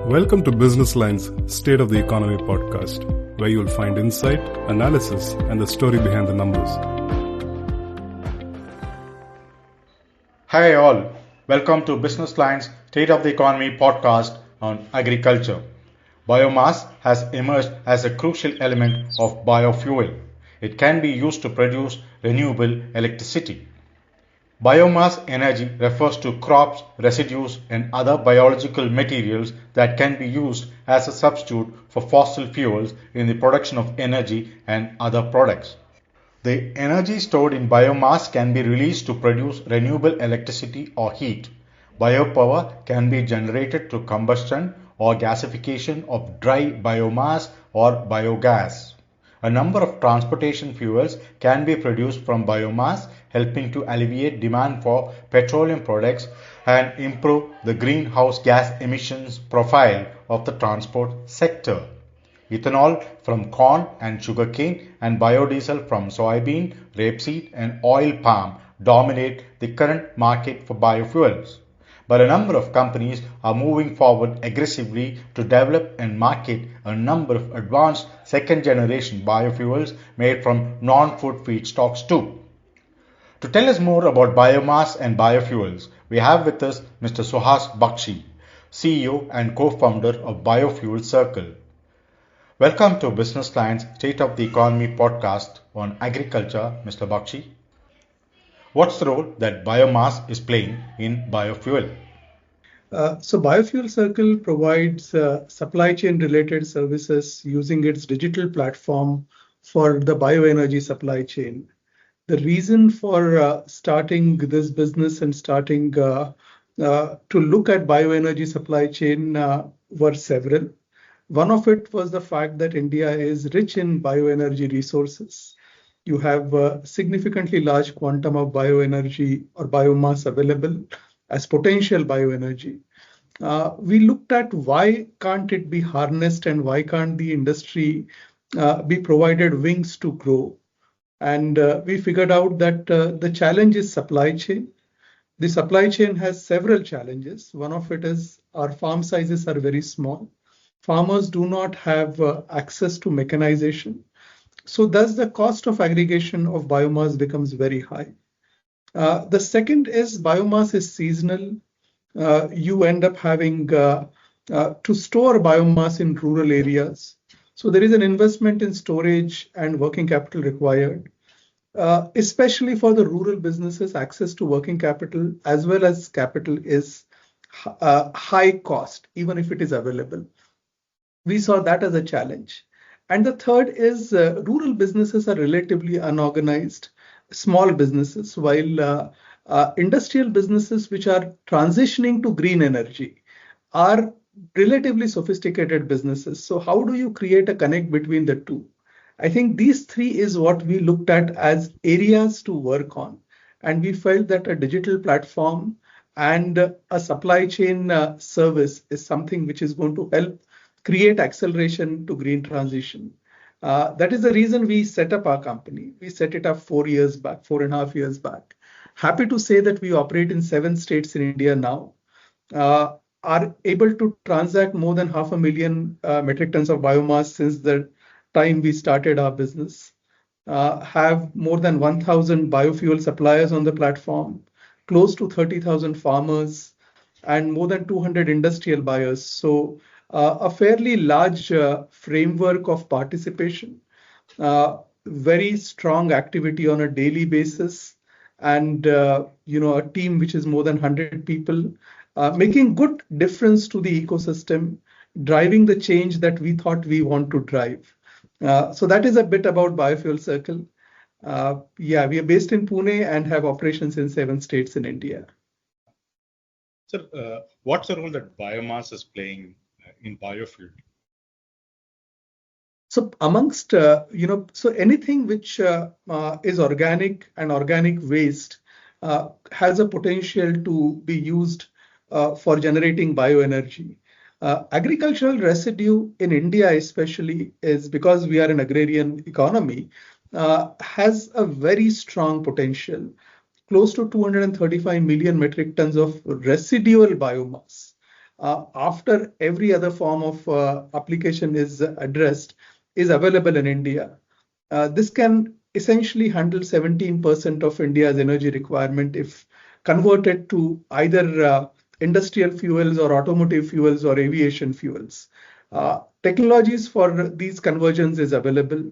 Welcome to Business Line's State of the Economy podcast, where you'll find insight, analysis, and the story behind the numbers. Hi all, welcome to Business Line's State of the Economy podcast on agriculture. Biomass has emerged as a crucial element of biofuel. It can be used to produce renewable electricity. Biomass energy refers to crops, residues, and other biological materials that can be used as a substitute for fossil fuels in the production of energy and other products. The energy stored in biomass can be released to produce renewable electricity or heat. Biopower can be generated through combustion or gasification of dry biomass or biogas. A number of transportation fuels can be produced from biomass, helping to alleviate demand for petroleum products and improve the greenhouse gas emissions profile of the transport sector. Ethanol from corn and sugarcane and biodiesel from soybean, rapeseed, and oil palm dominate the current market for biofuels. But a number of companies are moving forward aggressively to develop and market a number of advanced second-generation biofuels made from non-food feedstocks too. To tell us more about biomass and biofuels, we have with us Mr. Suhas Baxi, CEO and co-founder of BiofuelCircle. Welcome to Business Line's State of the Economy podcast on agriculture, Mr. Baxi. What's the role that biomass is playing in biofuel? So BiofuelCircle provides supply chain related services using its digital platform for the bioenergy supply chain. The reason for starting this business and starting to look at bioenergy supply chain were several. One of it was the fact that India is rich in bioenergy resources. You have a significantly large quantum of bioenergy or biomass available as potential bioenergy. We looked at why can't it be harnessed and why can't the industry be provided wings to grow. And we figured out that the challenge is supply chain. The supply chain has several challenges. One of it is our farm sizes are very small. Farmers do not have access to mechanization. So thus the cost of aggregation of biomass becomes very high. The second is biomass is seasonal. You end up having to store biomass in rural areas. So there is an investment in storage and working capital required, especially for the rural businesses. Access to working capital as well as capital is high cost, even if it is available. We saw that as a challenge. And the third is rural businesses are relatively unorganized, small businesses, while industrial businesses which are transitioning to green energy are relatively sophisticated businesses. So how do you create a connect between the two? I think these three is what we looked at as areas to work on. And we felt that a digital platform and a supply chain service is something which is going to help create acceleration to green transition. That is the reason we set up our company. We set it up 4 years back, 4.5 years back. Happy to say that we operate in 7 states in India now, are able to transact more than 500,000 metric tons of biomass since the time we started our business, have more than 1,000 biofuel suppliers on the platform, close to 30,000 farmers, and more than 200 industrial buyers. So a fairly large framework of participation, very strong activity on a daily basis, and a team which is more than 100 people, making good difference to the ecosystem, driving the change that we thought we want to drive. So that is a bit about BiofuelCircle. We are based in Pune and have operations in 7 states in India. So, what's the role that biomass is playing in biofuel? So amongst, so anything which is organic and organic waste has a potential to be used for generating bioenergy. Agricultural residue in India especially is because we are an agrarian economy, has a very strong potential, close to 235 million metric tons of residual biomass. after every other form of application is addressed is available in India. This can essentially handle 17% of India's energy requirement if converted to either industrial fuels or automotive fuels or aviation fuels. Technologies for these conversions is available.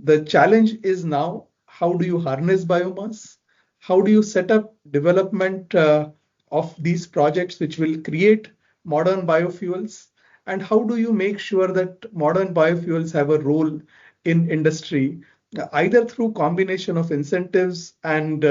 The challenge is now, how do you harness biomass? How do you set up development of these projects which will create modern biofuels? And how do you make sure that modern biofuels have a role in industry, either through combination of incentives and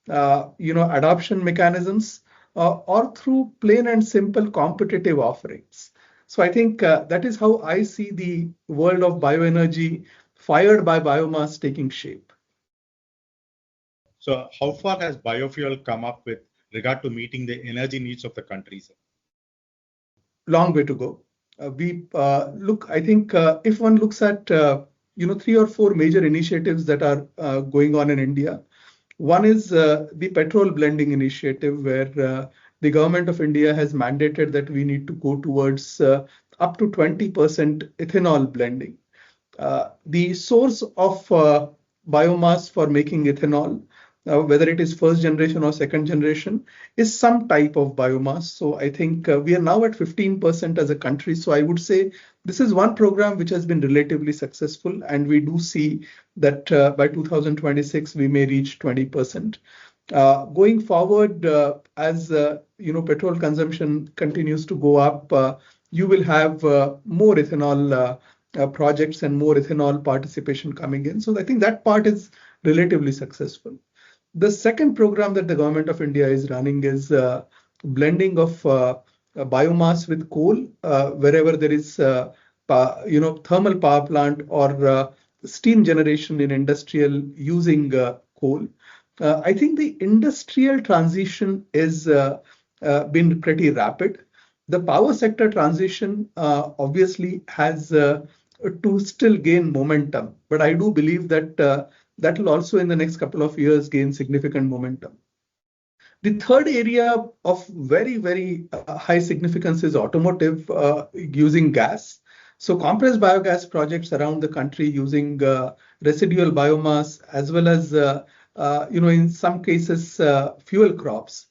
adoption mechanisms, or through plain and simple competitive offerings. So I think that is how I see the world of bioenergy fired by biomass taking shape. So, how far has biofuel come up with regard to meeting the energy needs of the country, sir? Long way to go. I think if one looks at 3 or 4 major initiatives that are going on in India. One is the petrol blending initiative, where the government of India has mandated that we need to go towards up to 20% ethanol blending. The source of biomass for making ethanol, whether it is first generation or second generation, is some type of biomass. So I think we are now at 15% as a country. So I would say this is one program which has been relatively successful, and we do see that by 2026 we may reach 20%. Going forward, as petrol consumption continues to go up, you will have more ethanol projects and more ethanol participation coming in. So I think that part is relatively successful. The second program that the government of India is running is blending of biomass with coal wherever there is thermal power plant or steam generation in industrial using coal. I think the industrial transition is been pretty rapid. The power sector transition obviously has to still gain momentum, but I do believe that that will also in the next couple of years gain significant momentum. The third area of very, very high significance is automotive using gas. So compressed biogas projects around the country using residual biomass, as well as in some cases fuel crops,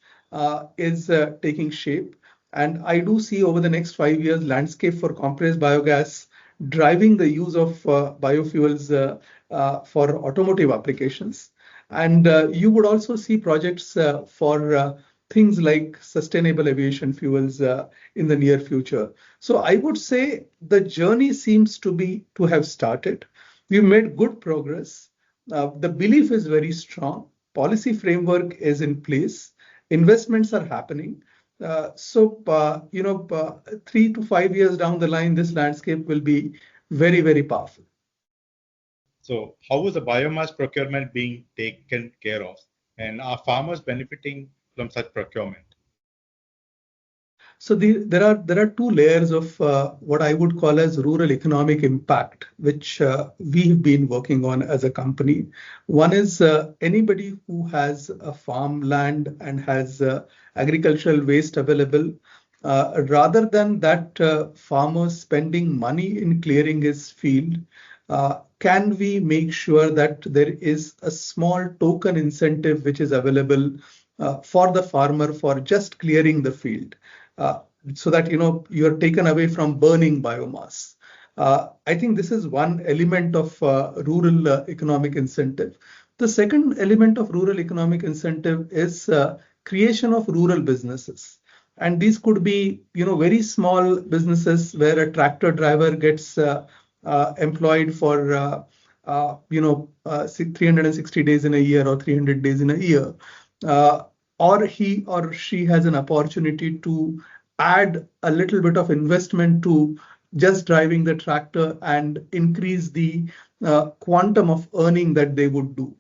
is taking shape. And I do see over the next 5 years landscape for compressed biogas driving the use of biofuels for automotive applications. And you would also see projects for things like sustainable aviation fuels in the near future. So I would say the journey seems to have started. We've made good progress. The belief is very strong. Policy framework is in place. Investments are happening. 3 to 5 years down the line, this landscape will be very, very powerful. So, how is the biomass procurement being taken care of, and are farmers benefiting from such procurement? So there are 2 layers of what I would call as rural economic impact, which we've been working on as a company. One is anybody who has a farmland and has agricultural waste available, rather than that farmer spending money in clearing his field, can we make sure that there is a small token incentive which is available for the farmer for just clearing the field? So that you're taken away from burning biomass. I think this is one element of rural economic incentive. The second element of rural economic incentive is creation of rural businesses, and these could be very small businesses where a tractor driver gets employed for 360 days in a year or 300 days in a year. Or he or she has an opportunity to add a little bit of investment to just driving the tractor and increase the quantum of earning that they would do.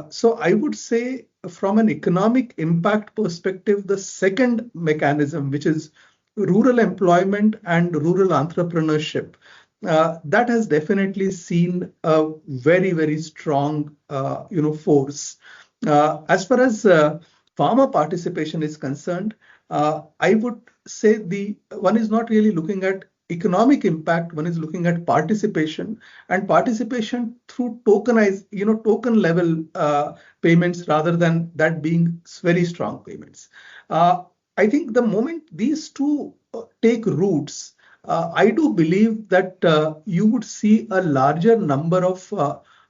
So I would say from an economic impact perspective, the second mechanism, which is rural employment and rural entrepreneurship, that has definitely seen a very, very strong force. As far as farmer participation is concerned, I would say the one is not really looking at economic impact, one is looking at participation, and participation through token level payments rather than that being very strong payments. I think the moment these two take roots, I do believe that you would see a larger number of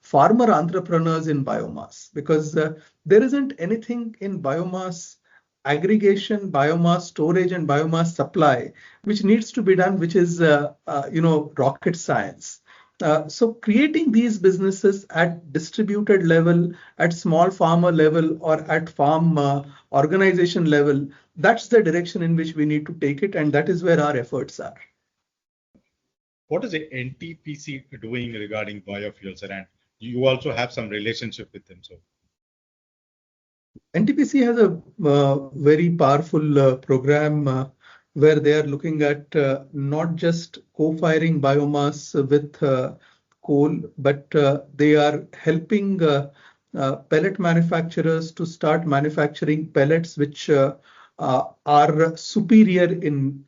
farmer entrepreneurs in biomass, because there isn't anything in biomass aggregation, biomass storage, and biomass supply which needs to be done, which is rocket science. So creating these businesses at distributed level, at small farmer level, or at farm organization level, that's the direction in which we need to take it, and that is where our efforts are. What is the NTPC doing regarding biofuels? And you also have some relationship with them. So NTPC has a very powerful program where they are looking at not just co-firing biomass with coal, but they are helping pellet manufacturers to start manufacturing pellets which are superior in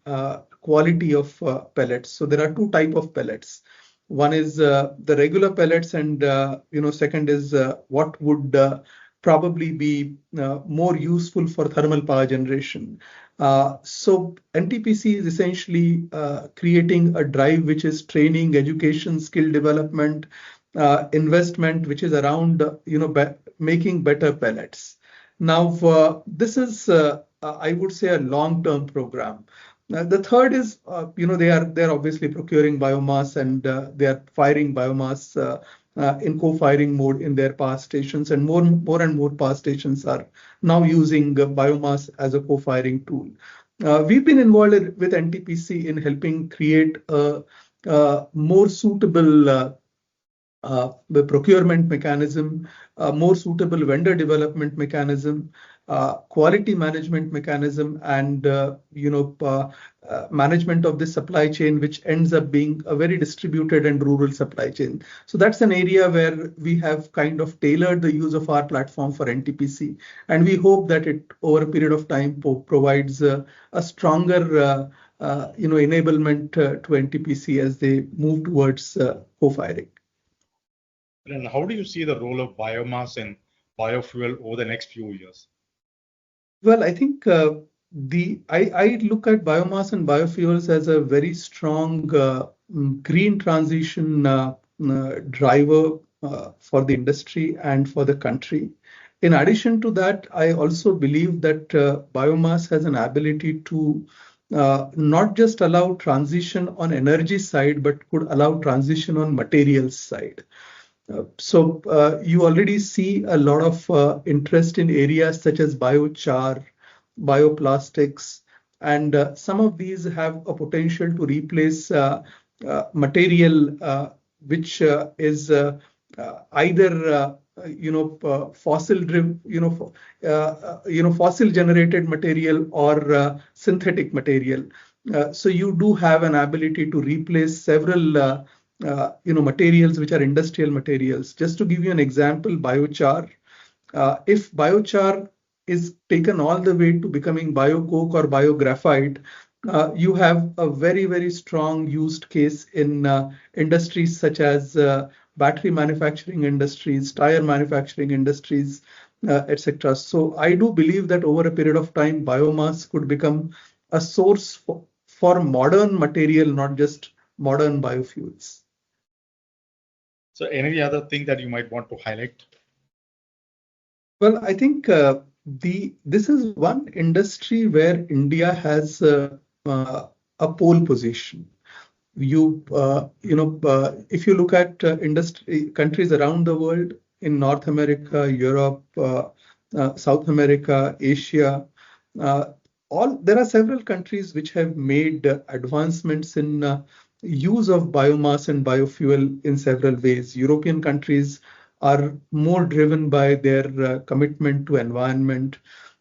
quality of pellets. So there are two types of pellets. One is the regular pellets, and second is what would probably be more useful for thermal power generation. So NTPC is essentially creating a drive which is training, education, skill development, investment, which is around making better pellets. Now, this is I would say a long-term program. The third is, they're obviously procuring biomass, and they are firing biomass in co-firing mode in their power stations, and more and more power stations are now using biomass as a co-firing tool. We've been involved with NTPC in helping create a more suitable the procurement mechanism, more suitable vendor development mechanism, quality management mechanism, and management of the supply chain, which ends up being a very distributed and rural supply chain. So that's an area where we have kind of tailored the use of our platform for NTPC, and we hope that it over a period of time provides a stronger enablement to NTPC as they move towards co-firing. and how do you see the role of biomass and biofuel over the next few years? Well, I think I look at biomass and biofuels as a very strong green transition driver for the industry and for the country. In addition to that, I also believe that biomass has an ability to not just allow transition on energy side, but could allow transition on materials side. So you already see a lot of interest in areas such as biochar, bioplastics, and some of these have a potential to replace material which is either fossil fossil generated material or synthetic material. So you do have an ability to replace several materials which are industrial materials. Just to give you an example, biochar. If biochar is taken all the way to becoming biocoke or biographite, you have a very, very strong used case in industries such as battery manufacturing industries, tire manufacturing industries, etc. So I do believe that over a period of time, biomass could become a source for modern material, not just modern biofuels. So any other thing that you might want to highlight? Well, I think this is one industry where India has a pole position. If you look at industry countries around the world, in North America, Europe, South America, Asia, there are several countries which have made advancements in use of biomass and biofuel in several ways. European countries are more driven by their commitment to environment.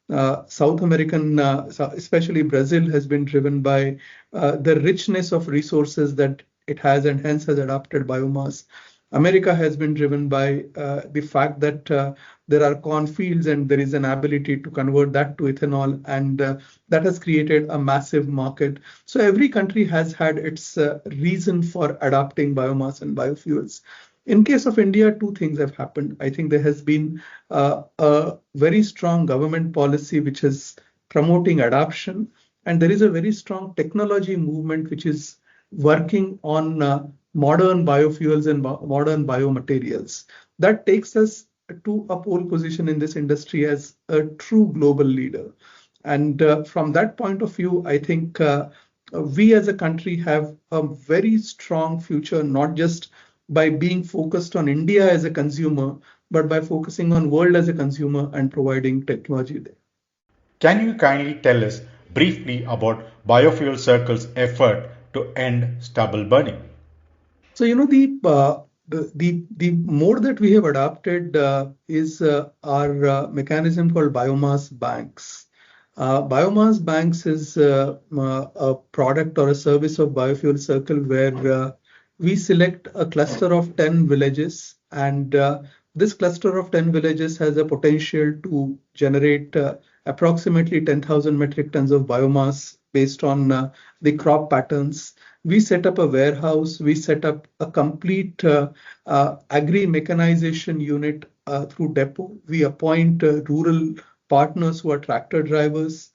South American, especially Brazil, has been driven by the richness of resources that it has, and hence has adopted biomass. America has been driven by the fact that there are cornfields and there is an ability to convert that to ethanol, and that has created a massive market. So every country has had its reason for adopting biomass and biofuels. In case of India, two things have happened. I think there has been a very strong government policy which is promoting adoption, and there is a very strong technology movement which is working on modern biofuels and modern biomaterials. That takes us to a pole position in this industry as a true global leader. And from that point of view, I think we as a country have a very strong future, not just by being focused on India as a consumer, but by focusing on world as a consumer and providing technology there. Can you kindly tell us briefly about BiofuelCircle's effort to end stubble burning? So, the mode that we have adopted is our mechanism called biomass banks. Biomass banks is a product or a service of BiofuelCircle where we select a cluster of 10 villages, and this cluster of 10 villages has a potential to generate approximately 10,000 metric tons of biomass based on the crop patterns. We set up a warehouse, we set up a complete agri-mechanization unit through depot. We appoint rural partners who are tractor drivers.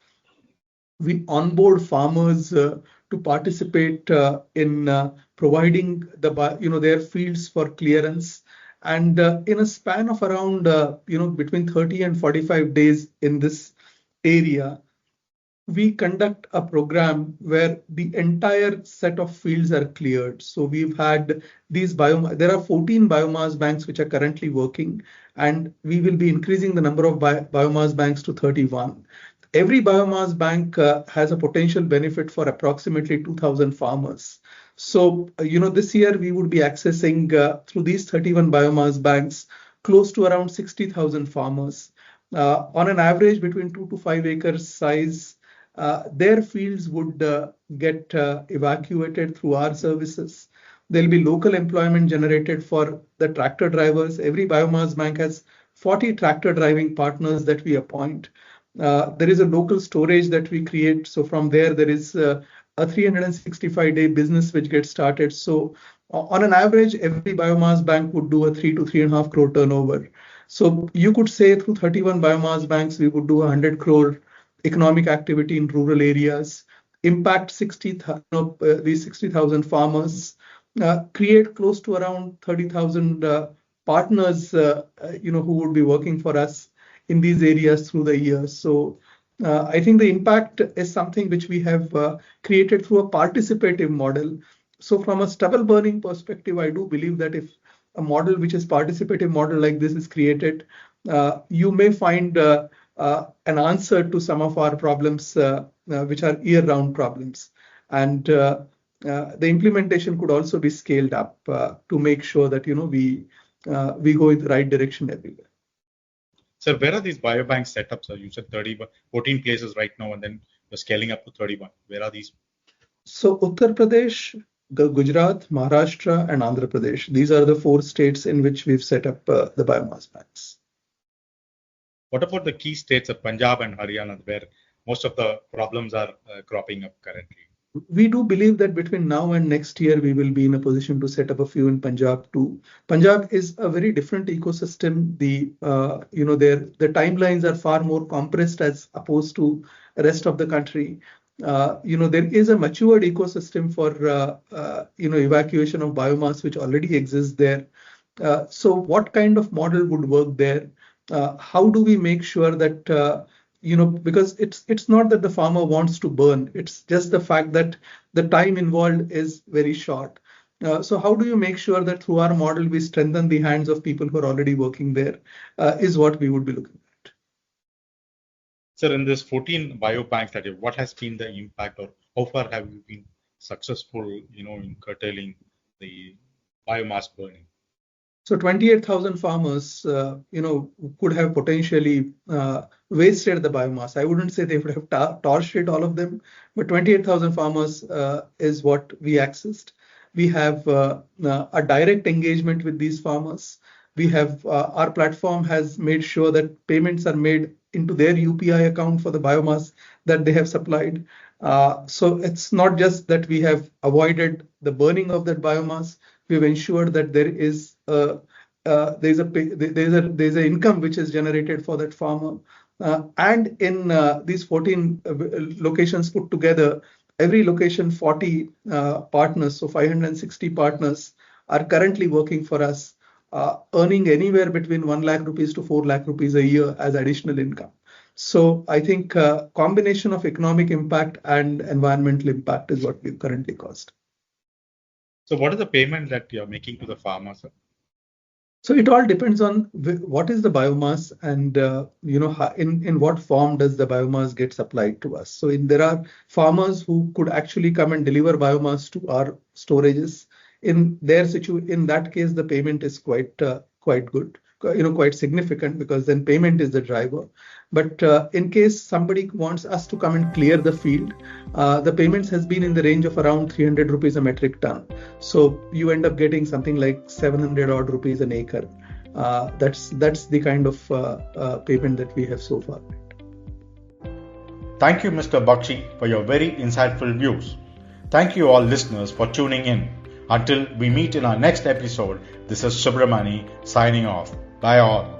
We onboard farmers to participate in providing their fields for clearance. And in a span of around between 30 and 45 days in this area, we conduct a program where the entire set of fields are cleared. So we've had there are 14 biomass banks which are currently working, and we will be increasing the number of biomass banks to 31. Every biomass bank has a potential benefit for approximately 2,000 farmers. So, this year we would be accessing through these 31 biomass banks close to around 60,000 farmers. On an average between 2 to 5 acres size, their fields would get evacuated through our services. There'll be local employment generated for the tractor drivers. Every biomass bank has 40 tractor driving partners that we appoint. There is a local storage that we create. So from there is a 365-day business which gets started. So on an average, every biomass bank would do a 3 to 3.5 crore turnover. So you could say through 31 biomass banks, we would do 100 crore economic activity in rural areas, impact these 60,000 farmers, create close to around 30,000 partners, who would be working for us in these areas through the year. So I think the impact is something which we have created through a participative model. So from a stubble burning perspective, I do believe that if a model which is participative model like this is created, you may find an answer to some of our problems, which are year-round problems. And the implementation could also be scaled up to make sure that we go in the right direction everywhere. So where are these biobanks set up? So you said 14 places right now, and then you're scaling up to 31. Where are these? So Uttar Pradesh, Gujarat, Maharashtra, and Andhra Pradesh. These are the 4 states in which we've set up the biomass banks. What about the key states of Punjab and Haryana, where most of the problems are cropping up currently? We do believe that between now and next year, we will be in a position to set up a few in Punjab too. Punjab is a very different ecosystem. The timelines are far more compressed as opposed to the rest of the country. There is a matured ecosystem for evacuation of biomass which already exists there. So what kind of model would work there? How do we make sure that because it's not that the farmer wants to burn, it's just the fact that the time involved is very short. So how do you make sure that through our model we strengthen the hands of people who are already working there is what we would be looking at. Sir, in this 14 biobanks that what has been the impact, or how far have you been successful, in curtailing the biomass burning? So 28,000 farmers, could have potentially wasted the biomass. I wouldn't say they would have torched it, all of them, but 28,000 farmers is what we accessed. We have a direct engagement with these farmers. We have our platform has made sure that payments are made into their UPI account for the biomass that they have supplied. So it's not just that we have avoided the burning of that biomass. We've ensured that there's a income which is generated for that farmer. And in these 14 locations put together, every location 40 partners, so 560 partners are currently working for us, earning anywhere between 1 lakh rupees to 4 lakh rupees a year as additional income. So I think combination of economic impact and environmental impact is what we've currently caused. So what is the payment that you're making to the farmer, sir? So it all depends on what is the biomass and in what form does the biomass get supplied to us. So there are farmers who could actually come and deliver biomass to our storages. In that case, the payment is quite good, quite significant, because then payment is the driver. But in case somebody wants us to come and clear the field, the payments has been in the range of around 300 rupees a metric ton. So you end up getting something like 700 odd rupees an acre. That's the kind of payment that we have so far. Thank you, Mr. Baxi, for your very insightful views. Thank you all listeners for tuning in. Until we meet in our next episode, this is Subramani signing off. Bye all.